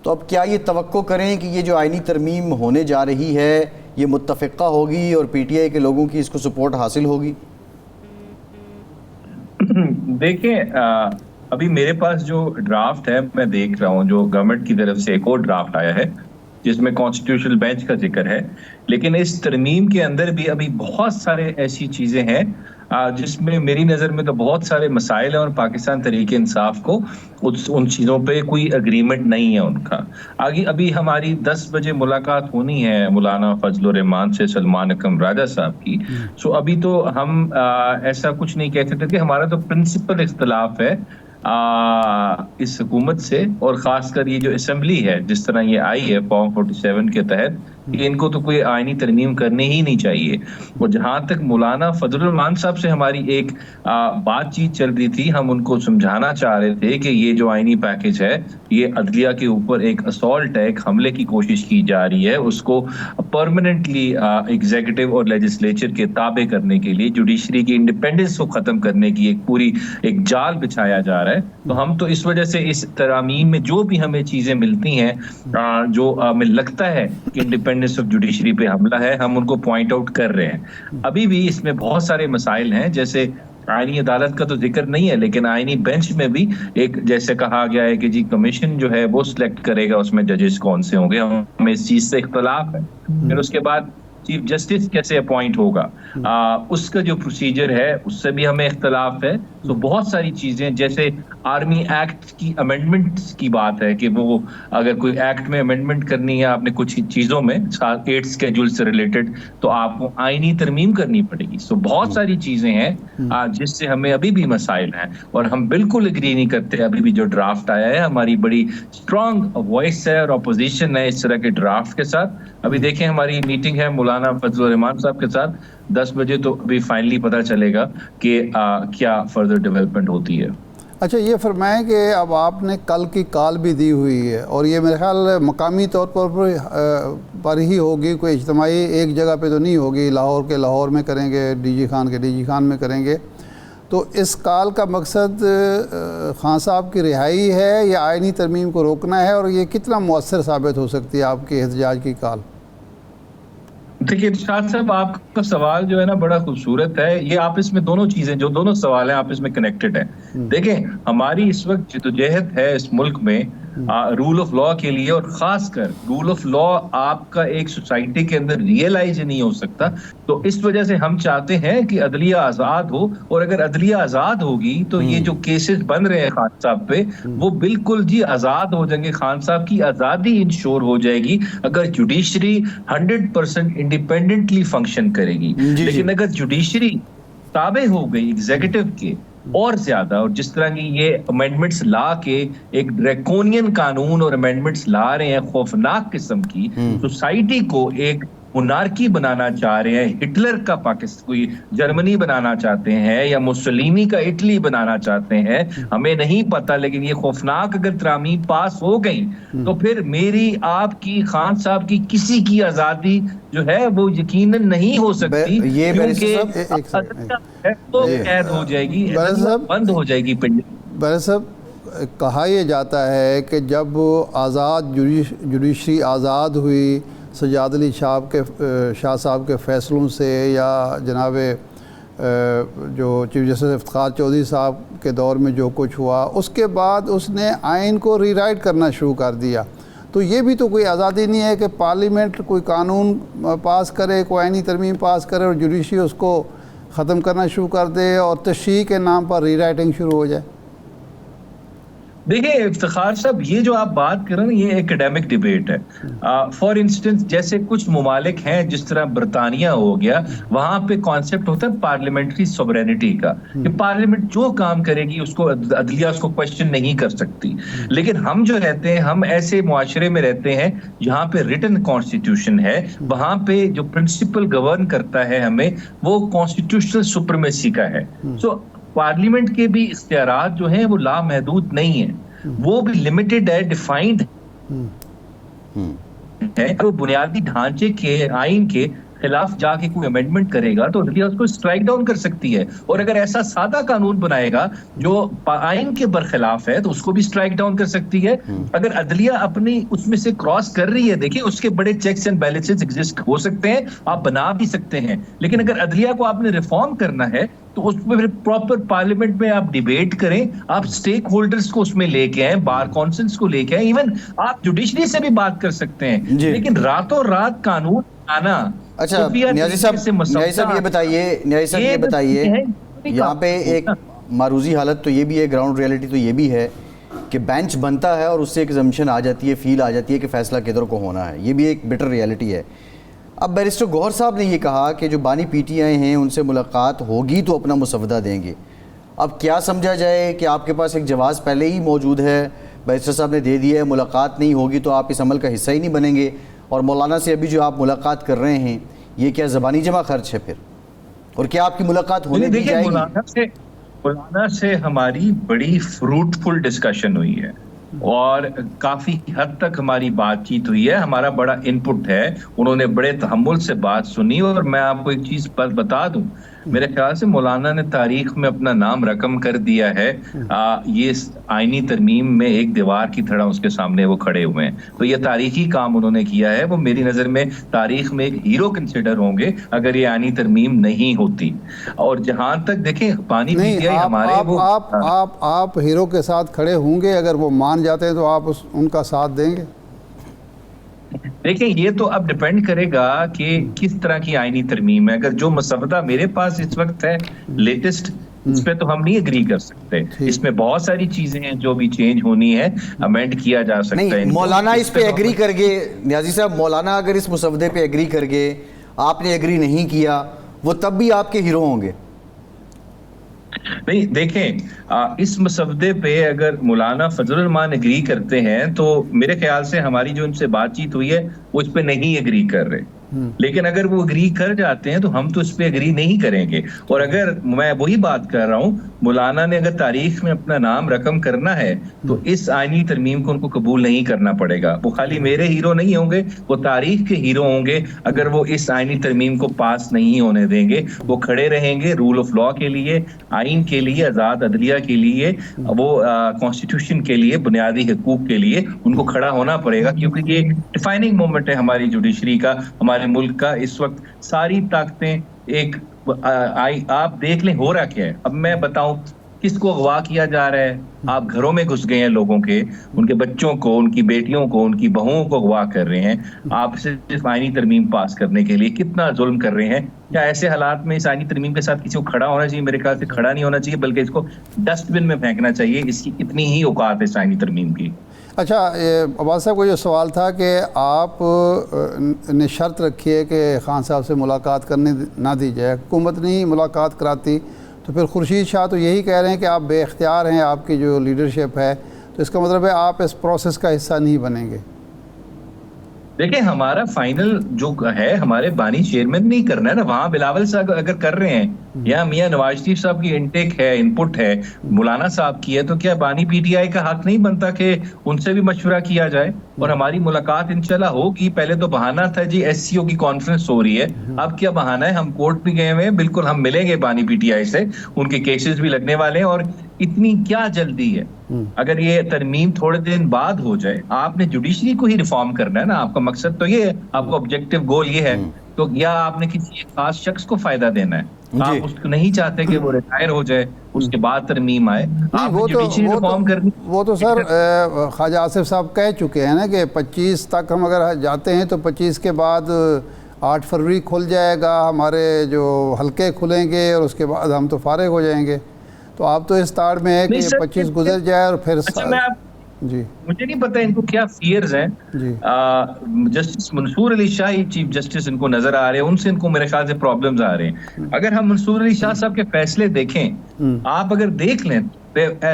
تو اب کیا یہ توقع کریں کہ یہ جو آئینی ترمیم ہونے جا رہی ہے یہ متفقہ ہوگی اور پی ٹی آئی کے لوگوں کی اس کو سپورٹ حاصل ہوگی؟ دیکھیں ابھی میرے پاس جو ڈرافٹ ہے میں دیکھ رہا ہوں، جو گورنمنٹ کی طرف سے ایک اور ڈرافٹ آیا ہے جس میں کانسٹیٹیوشنل بینچ کا ذکر ہے، لیکن اس ترمیم کے اندر بھی ابھی بہت سارے ایسی چیزیں ہیں جس میں میری نظر میں تو بہت سارے مسائل ہیں اور پاکستان تحریک انصاف کو ان چیزوں پہ کوئی اگریمنٹ نہیں ہے ان کا۔ آگے ابھی ہماری 10 بجے ملاقات ہونی ہے مولانا فضل الرحمان سے، سلمان اکرم راجہ صاحب کی۔ سو ابھی تو ہم ایسا کچھ نہیں کہہ سکتے کہ ہمارا تو پرنسپل اختلاف ہے اس حکومت سے، اور خاص کر یہ جو اسمبلی ہے جس طرح یہ آئی ہے فارم 47 کے تحت، کہ ان کو تو کوئی آئینی ترمیم کرنی ہی نہیں چاہیے۔ اور جہاں تک مولانا فضل الرحمان صاحب سے ہماری ایک بات چیت چل رہی تھی، ہم ان کو سمجھانا چاہ رہے تھے کہ یہ جو آئینی پیکج ہے یہ عدلیہ کے اوپر ایک اسالٹ ہے، ایک حملے کی کوشش کی جا رہی ہے، اس کو پرماننٹلی ایگزیکٹو اور لیجسلیچر کے تابع کرنے کے لیے، جوڈیشری کی انڈیپینڈنس کو ختم کرنے کی ایک پوری ایک جال بچھایا جا رہا ہے۔ تو ہم تو اس وجہ سے اس ترامیم میں جو بھی ہمیں چیزیں ملتی ہیں جو ہمیں لگتا ہے کہ انڈیپینڈنس آف جوڈیشری پہ حملہ ہے، ہم ان کو پوائنٹ آؤٹ کر رہے ہیں۔ ابھی بھی اس میں بہت سارے مسائل ہیں، جیسے آئینی عدالت کا تو ذکر نہیں ہے، لیکن آئینی بینچ میں بھی ایک جیسے کہا گیا ہے کہ جی کمیشن جو ہے وہ سلیکٹ کرے گا اس میں ججز کون سے ہوں گے، ہمیں اس چیز سے اختلاف ہے۔ پھر اس کے بعد چیف جسٹس کیسے اپوائنٹ ہوگا، اس کا جو پروسیجر ہے اس سے بھی ہمیں اختلاف ہے۔ تو بہت ساری چیزیں، جیسے آرمی ایکٹ کی امینڈمنٹ کی بات ہے کہ وہ اگر کوئی ایکٹ میں امینڈمنٹ کرنی ہے آپ نے کچھ چیزوں میں 8 اسکیڈول سے ریلیٹڈ، تو آپ کو آئینی ترمیم کرنی پڑے گی۔ سو بہت ساری چیزیں ہیں جس سے ہمیں ابھی بھی مسائل ہیں، اور ہم بالکل اگری نہیں کرتے۔ ابھی بھی جو ڈرافٹ آیا ہے ہماری بڑی اسٹرانگ وائس ہے اور اپوزیشن ہے اس طرح کے ڈرافٹ کے ساتھ۔ ابھی دیکھیں ہماری میٹنگ ہے مولانا فضل الرحمان صاحب کے ساتھ 10 بجے، تو ابھی فائنلی پتہ چلے گا کہ کیا فردر ڈیولپمنٹ ہوتی ہے۔ اچھا، یہ فرمائیں کہ اب آپ نے کل کی کال بھی دی ہوئی ہے، اور یہ میرے خیال مقامی طور پر ہی ہوگی، کوئی اجتماعی ایک جگہ پہ تو نہیں ہوگی، لاہور کے لاہور میں کریں گے، ڈی جی خان کے ڈی جی خان میں کریں گے۔ تو اس کال کا مقصد خان صاحب کی رہائی ہے یا آئینی ترمیم کو روکنا ہے، اور یہ کتنا مؤثر ثابت ہو سکتی ہے آپ کے احتجاج کی کال؟ دیکھیے ارشاد صاحب، آپ کا سوال جو ہے نا بڑا خوبصورت ہے، یہ آپس میں دونوں چیزیں، جو دونوں سوال ہیں آپس میں کنیکٹڈ ہیں۔ دیکھیں ہماری اس وقت جدوجہد ہے اس ملک میں رول آف لا کے لیے، اور خاص کر رول آف لا آپ کا ایک سوسائٹی کے اندر ریئلائز نہیں ہو سکتا۔ تو اس وجہ سے ہم چاہتے ہیں کہ عدلیہ آزاد ہو، اور اگر عدلیہ آزاد ہوگی تو یہ جو کیسز بن رہے ہیں خان صاحب پہ وہ بالکل جی آزاد ہو جائیں گے۔ خان صاحب کی آزادی انشور ہو جائے گی اگر جوڈیشری 100% انڈیپینڈنٹلی فنکشن کرے گی۔ لیکن اگر جوڈیشری تابع ہو گئی ایگزیکٹو کے اور زیادہ، اور جس طرح کی یہ امینڈمنٹس لا کے ایک ڈریکونین قانون اور امینڈمنٹس لا رہے ہیں خوفناک قسم کی، سوسائٹی کو ایک مونارکی بنانا چاہ رہے ہیں، ہٹلر کا پاکستان کوئی جرمنی بنانا چاہتے ہیں یا مسولینی کا اٹلی بنانا چاہتے ہیں، ہمیں نہیں پتا، لیکن یہ خوفناک اگر ترامیم پاس ہو گئی تو پھر میری آپ کی خان صاحب کی کسی کی آزادی جو ہے وہ یقیناً نہیں ہو سکتی، کیونکہ تو قید ہو جائے گی، بند ہو جائے گی۔ بھائی صاحب، کہا یہ جاتا ہے کہ جب جوڈیشری آزاد ہوئی سجاد علی شاہ صاحب کے فیصلوں سے، یا جناب جو چیف جسٹس افتخار چودھری صاحب کے دور میں جو کچھ ہوا، اس کے بعد اس نے آئین کو ری رائٹ کرنا شروع کر دیا۔ تو یہ بھی تو کوئی آزادی نہیں ہے کہ پارلیمنٹ کوئی قانون پاس کرے، کوئی آئینی ترمیم پاس کرے، اور جوڈیشری اس کو ختم کرنا شروع کر دے اور تشریح کے نام پر ری رائٹنگ شروع ہو جائے۔ دیکھیں افتخار صاحب، یہ جو آپ بات کر رہے ہیں یہ ایکڈیمک ڈیبیٹ ہے۔ فار انسٹنس جیسے کچھ ممالک ہیں جس طرح برطانیہ ہو گیا، وہاں پہ کانسیپٹ ہوتا ہے پارلیمنٹری سوورینٹی کا، کہ پارلیمنٹ جو کام کرے گی اس کو عدلیہ اس کو کوشچن نہیں کر سکتی۔ لیکن ہم جو رہتے ہیں، ہم ایسے معاشرے میں رہتے ہیں جہاں پہ ریٹن کانسٹیٹیوشن ہے، وہاں پہ جو پرنسپل گورن کرتا ہے ہمیں، وہ کانسٹیٹیوشنل سپریمیسی کا ہے۔ سو پارلیمنٹ کے بھی اختیارات جو ہیں وہ لامحدود نہیں ہیں، وہ بھی لمیٹڈ ہے، ڈیفائنڈ ہے۔ وہ بنیادی ڈھانچے کے آئین کے خلاف جا کے کوئی امینڈمنٹ کرے گا تو عدلیہ اس کو اسٹرائک ڈاؤن کر سکتی ہے, اور اگر ایسا سادہ قانون بنائے گا جو آئین کے برخلاف ہے تو اس کو بھی اسٹرائک ڈاؤن کر سکتی ہے. اگر عدلیہ اپنی اس میں سے کراس کر رہی ہے, دیکھیں اس کے بڑے چیکس اینڈ بیلنسز ایگزسٹ ہو سکتے ہیں, آپ بنا بھی سکتے ہیں, لیکن اگر عدلیہ کو آپ نے ریفارم کرنا ہے تو اس میں پھر پراپر پارلیمنٹ میں آپ ڈیبیٹ کریں, آپ اسٹیک ہولڈرز کو اس میں لے کے آئیں, بار کونسلز کو لے کے آئیں, ایون آپ جوڈیشری سے بھی بات کر سکتے ہیں, لیکن راتوں رات قانون آنا. اچھا نیازی صاحب یہ بتائیے یہاں پہ ایک معروضی حالت تو یہ بھی ہے, گراؤنڈ ریئلٹی تو یہ بھی ہے کہ بینچ بنتا ہے اور اس سے ایک ایگزمپشن آ جاتی ہے, فیل آ جاتی ہے کہ فیصلہ کدھر کو ہونا ہے, یہ بھی ایک بٹر ریئلٹی ہے. اب بیرسٹر گوہر صاحب نے یہ کہا کہ جو بانی پی ٹی آئی ہیں ان سے ملاقات ہوگی تو اپنا مسودہ دیں گے. اب کیا سمجھا جائے کہ آپ کے پاس ایک جواز پہلے ہی موجود ہے, بیرسٹر صاحب نے دے دیا ہے, ملاقات نہیں ہوگی تو آپ اس عمل کا حصہ ہی نہیں بنیں گے, اور مولانا سے ابھی جو آپ ملاقات کر رہے ہیں یہ کیا زبانی جمع خرچ ہے پھر, اور کیا آپ کی ملاقات ہونے دی جائے گی؟ مولانا سے ہماری بڑی فروٹفل ڈسکشن ہوئی ہے اور کافی حد تک ہماری بات چیت ہوئی ہے, ہمارا بڑا ان پٹ ہے, انہوں نے بڑے تحمل سے بات سنی. اور میں آپ کو ایک چیز بتا دوں, میرے خیال سے مولانا نے تاریخ میں اپنا نام رقم کر دیا ہے. یہ آئینی ترمیم میں ایک دیوار کی طرح اس کے سامنے وہ کھڑے ہوئے ہیں, تو یہ تاریخی کام انہوں نے کیا ہے. وہ میری نظر میں تاریخ میں ایک ہیرو کنسیڈر ہوں گے اگر یہ آئینی ترمیم نہیں ہوتی. اور جہاں تک دیکھیں پانی پی گیا ہمارے, آپ ہیرو کے ساتھ کھڑے ہوں گے, اگر وہ مان جاتے ہیں تو آپ ان کا ساتھ دیں گے؟ دیکھیں یہ تو اب ڈیپینڈ کرے گا کہ کس طرح کی آئینی ترمیم ہے. اگر جو مسودہ میرے پاس اس وقت ہے لیٹسٹ, اس پہ تو ہم نہیں اگری کر سکتے. اس میں بہت ساری چیزیں ہیں جو بھی چینج ہونی ہے, امینڈ کیا جا سکتا ہے. مولانا اس پہ ایگری کر گئے, نیازی صاحب مولانا اگر اس مسودے پہ ایگری کر گئے, آپ نے ایگری نہیں کیا, وہ تب بھی آپ کے ہیرو ہوں گے؟ نہیں دیکھیں, اس مسودے پہ اگر مولانا فضل الرحمان اگری کرتے ہیں تو میرے خیال سے ہماری جو ان سے بات چیت ہوئی ہے وہ اس پہ نہیں اگری کر رہے, لیکن اگر وہ اگری کر جاتے ہیں تو ہم تو اس پہ اگری نہیں کریں گے. اور اگر میں وہی بات کر رہا ہوں, مولانا نے اگر تاریخ میں اپنا نام رقم کرنا ہے تو اس آئینی ترمیم کو ان کو قبول نہیں کرنا پڑے گا. وہ خالی میرے ہیرو نہیں ہوں گے, وہ تاریخ کے ہیرو ہوں گے اگر وہ اس آئینی ترمیم کو پاس نہیں ہونے دیں گے. وہ کھڑے رہیں گے رول آف لا کے لیے, آئین کے لیے, آزاد عدلیہ کے لیے, وہ کانسٹیٹیوشن کے لیے, بنیادی حقوق کے لیے ان کو کھڑا ہونا پڑے گا, کیونکہ یہ ڈیفائننگ مومنٹ ہے ہماری جوڈیشری کا, ہمارے ملک کا. اس وقت ساری طاقتیں ایک, آپ دیکھ لیں ہو رہا کیا ہے. اب میں بتاؤں کس کو اغوا کیا جا رہا ہے, آپ گھروں میں گھس گئے ہیں لوگوں کے, ان کے بچوں کو, ان کی بیٹیوں کو, ان کی بہوؤں کو اغوا کر رہے ہیں. آپ صرف آئینی ترمیم پاس کرنے کے لیے کتنا ظلم کر رہے ہیں. کیا ایسے حالات میں اس آئینی ترمیم کے ساتھ کسی کو کھڑا ہونا چاہیے؟ میرے خیال سے کھڑا نہیں ہونا چاہیے, بلکہ اس کو ڈسٹ بن میں پھینکنا چاہیے. اس کی اتنی ہی اوقات ہے اس آئینی ترمیم کی. اچھا عباس صاحب کو جو سوال تھا کہ آپ نے شرط رکھی ہے کہ خان صاحب سے ملاقات کرنے نہ دی جائے, حکومت نہیں ملاقات کراتی, تو پھر خورشید شاہ تو یہی کہہ رہے ہیں کہ آپ بے اختیار ہیں, آپ کی جو لیڈرشپ ہے, تو اس کا مطلب ہے آپ اس پروسیس کا حصہ نہیں بنیں گے. دیکھیں ہمارا فائنل جو ہے ہمارے بانی چیئرمین نہیں کرنا ہے نا, وہاں بلاول صاحب اگر کر رہے ہیں یا میاں نواز شریف صاحب کی انٹیک ہے, ان پٹ ہے, مولانا صاحب کی ہے, تو کیا بانی پی ٹی آئی کا حق نہیں بنتا کہ ان سے بھی مشورہ کیا جائے؟ اور ہماری ملاقات انشاءاللہ ہوگی. پہلے تو بہانہ تھا جی ایس سی او کی کانفرنس ہو رہی ہے, اب کیا بہانہ ہے, ہم کورٹ بھی گئے ہوئے ہیں, بالکل ہم ملیں گے بانی پی ٹی آئی سے, ان کے کیسز بھی لگنے والے ہیں. اور اتنی کیا جلدی ہے؟ اگر یہ ترمیم تھوڑے دن بعد ہو جائے, آپ نے جوڈیشری کو ہی ریفارم کرنا ہے نا, آپ کا مقصد تو یہ ہے, آپ کا آبجیکٹو گول یہ ہے, تو یا آپ نے کسی ایک خاص شخص کو فائدہ دینا ہے, آپ اس کو نہیں چاہتے کہ وہ ریٹائر ہو جائے اس کے بعد ترمیم آئے. وہ تو سر خواجہ آصف صاحب کہہ چکے ہیں نا کہ 25 تک ہم اگر جاتے ہیں تو 25 کے بعد 8 فروری کھل جائے گا, ہمارے جو حلقے کھلیں گے, اور اس کے بعد ہم تو فارغ ہو جائیں گے. تو آپ تو اس تاڑ میں ہے کہ 25 گزر جائے اور پھر جی مجھے نہیں پتا ان کو کیا فیئرز ہیں. Justice Mansoor Ali Shah chief justice in کو نظر آ رہے ہیں, ان سے ان کو میرے خیال سے پرابلمز آ رہے ہیں. اگر ہم منصور علی شاہ صاحب کے فیصلے دیکھیں, آپ اگر دیکھ لیں,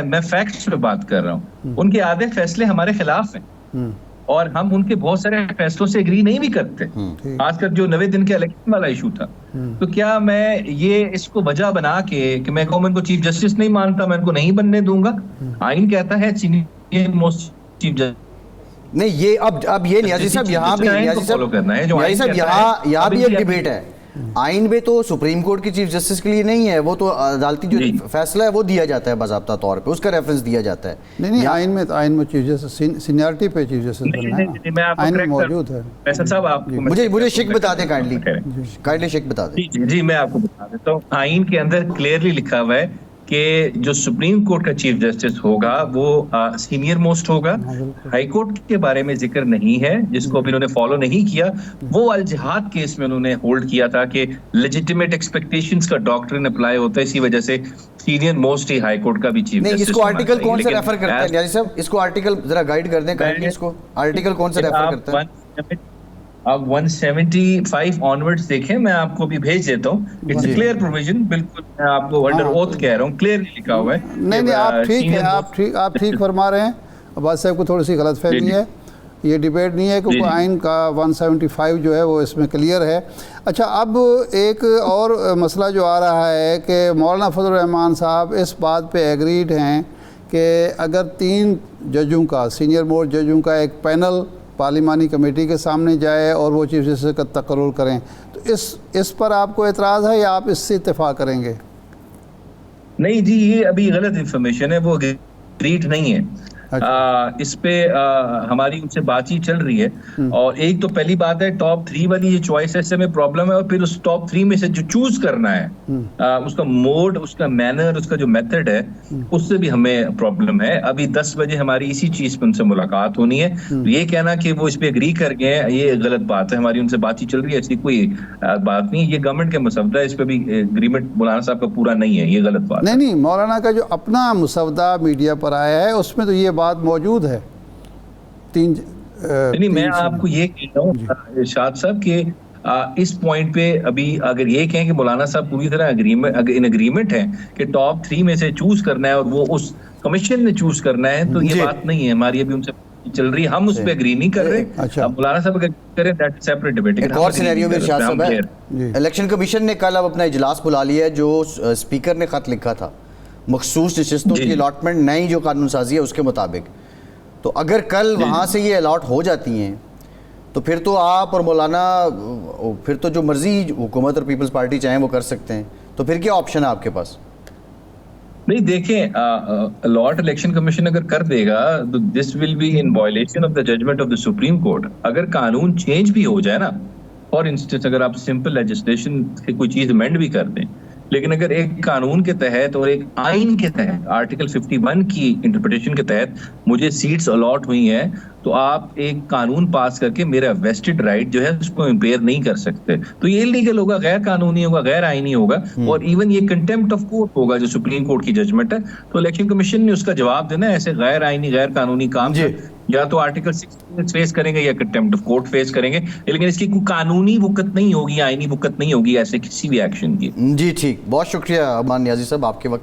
میں فیکٹس پہ بات کر رہا ہوں, ان کے آدھے فیصلے ہمارے خلاف ہیں, اور ہم ان کے بہت سارے فیصلوں سے اگری نہیں بھی کرتے, خاص کر جو 90 دن کے الیکشن والا ایشو تھا. تو کیا میں یہ اس کو وجہ بنا کے کہ میں کہوں ان کو چیف جسٹس نہیں مانتا, میں ان کو نہیں بننے دوں گا؟ آئین کہتا ہے سینئر موسٹ چیف جسٹس نہیں یہ اب یہ نیازی صاحب یہاں بھی نیازی صاحب یہاں بھی ایک ڈیبیٹ ہے. آئین میں تو سپریم کورٹ کی چیف جسٹس کے لیے نہیں ہے, وہ تو عدالتی جو فیصلہ ہے وہ دیا جاتا ہے باضابطہ طور پہ, اس کا ریفرنس دیا جاتا ہے. نہیں آئین میں چیف جسٹس سینیارٹی پہ چیف جسٹس بننا ہے, آئین میں موجود ہے. فیصل صاحب آپ مجھے شک بتا دیں کائنڈلی شک بتا دیں. جی میں آپ کو بتا دیتا ہوں, آئین کے اندر کلیئرلی لکھا ہوا ہے کہ جو سپریم کورٹ کا چیف جسٹس ہوگا وہ سینئر موسٹ ہوگا. ہائی کورٹ کے بارے میں ذکر نہیں ہے, جس کو بھی انہوں نے فالو نہیں کیا. وہ الجہاد کیس میں انہوں نے ہولڈ کیا تھا کہ لیجیٹیمیٹ ایکسپیکٹیشنز کا ڈاکٹرن اپلائی ہوتا ہے, اسی وجہ سے سینئر موسٹ ہی ہائی کورٹ کا بھی چیف جسٹس. اس کو آرٹیکل کون سے ریفر کرتا ہے نیازی صاحب, اس کو آرٹیکل ذرا گائیڈ کر دیں کائنڈلی, اس کو آرٹیکل کون سے ریفر کرتا ہے؟ آپ 175 آنورڈز دیکھیں, میں آپ کو بھی بھیج دیتا ہوں. اٹس اے کلیئر پروویژن, بالکل میں آپ کو انڈر اوتھ کہہ رہا ہوں, کلیئرلی لکھا ہوا ہے. نہیں آپ ٹھیک ہے, آپ ٹھیک فرما رہے ہیں. عباس صاحب کو تھوڑی سی غلط فہمی ہے, یہ ڈیبیٹ نہیں ہے کہ آئین کا 175 جو ہے وہ اس میں کلیئر ہے. اچھا اب ایک اور مسئلہ جو آ رہا ہے کہ مولانا فضل الرحمان صاحب اس بات پہ ایگریڈ ہیں کہ اگر 3 ججوں کا سینئر موسٹ ججوں کا ایک پینل پارلیمانی کمیٹی کے سامنے جائے اور وہ چیف جسٹس کا تقرر کریں, تو اس پر آپ کو اعتراض ہے یا آپ اس سے اتفاق کریں گے؟ نہیں جی, یہ ابھی غلط انفارمیشن ہے, وہ اگریڈ نہیں ہے. اس پہ ہماری ان سے بات چیت چل رہی ہے. اور ایک تو پہلی بات ہے ٹاپ 3 والی یہ چوائس ہے, میں پرابلم ہے. اور پھر اس ٹاپ 3 میں سے جو چوز کرنا ہے اس کا موڈ, اس کا مینر, اس کا جو میتھڈ ہے, اس سے بھی ہمیں پرابلم ہے. ابھی 10 بجے ہماری اسی چیز پہ ان سے ملاقات ہونی ہے. یہ کہنا کہ وہ اس پہ اگری کر گئے ہیں, یہ غلط بات ہے. ہماری ان سے بات چیت چل رہی ہے, ایسی کوئی بات نہیں. یہ گورنمنٹ کا مسودہ ہے, اس پہ بھی اگریمنٹ مولانا صاحب کا پورا نہیں ہے, یہ غلط بات. نہیں مولانا کا جو اپنا مسودہ میڈیا پر آیا ہے اس میں تو یہ بات موجود ہے. نہیں میں آپ کو یہ کہہ رہا ہوں ارشاد صاحب کہ اس پوائنٹ پہ ابھی اگر یہ کہیں کہ مولانا صاحب پوری طرح ان اگریمنٹ ہے کہ ٹاپ 3 میں سے چوز کرنا ہے اور وہ اس کمیشن نے چوز کرنا ہے, تو یہ بات نہیں ہے ہماری. ابھی ان سے چل رہی ہے, ہم اس پہ اگری نہیں کر رہے. مولانا صاحب اگر کریں دیٹ سیپریٹ ڈیبیٹ. ایک اور سینیریو میں ارشاد صاحب ہے, الیکشن کمیشن نے کل اب اپنا اجلاس بلا لیا ہے. جو اسپیکر نے خط لکھا تھا مخصوص نشستوں کی الاٹمنٹ نئی جو قانون سازی ہے اس کے مطابق, تو اگر کل وہاں سے یہ الاٹ ہو جاتی ہیں تو پھر تو آپ اور مولانا پھر تو جو مرضی حکومت اور پیپلز پارٹی چاہیں وہ کر سکتے ہیں. تو پھر کیا آپشن ہے آپ کے پاس؟ نہیں دیکھیں, الاٹ الیکشن کمیشن اگر کر دے گا تو this will be in violation of the judgment of the supreme court. اگر قانون چینج بھی ہو جائے نا, فار انسٹنس اگر آپ سمپل لیجسلیشن سے کوئی چیز امینڈ بھی کر دیں, لیکن اگر ایک قانون کے تحت اور ایک آئین کے تحت آرٹیکل 51 کی انٹرپریٹیشن کے تحت مجھے سیٹس الاٹ ہوئی ہیں, تو آپ ایک قانون پاس کر کے میرا ویسٹڈ رائٹ جو ہے اس کو امپیئر نہیں کر سکتے. تو یہ انلیگل ہوگا, غیر قانونی ہوگا, غیر آئینی ہوگا, اور ایون یہ کنٹیمپٹ آف کورٹ ہوگا جو سپریم کورٹ کی ججمنٹ ہے. تو الیکشن کمیشن نے اس کا جواب دینا ہے. ایسے غیر آئینی غیر قانونی کام یا تو آرٹیکل 6 فیس کریں گے یا کنٹیمپٹ آف کورٹ فیس کریں گے, لیکن اس کی کوئی قانونی وقت نہیں ہوگی, آئینی وقت نہیں ہوگی ایسے کسی بھی ایکشن کی. جی ٹھیک, بہت شکریہ امان نیازی صاحب, آپ کے وقت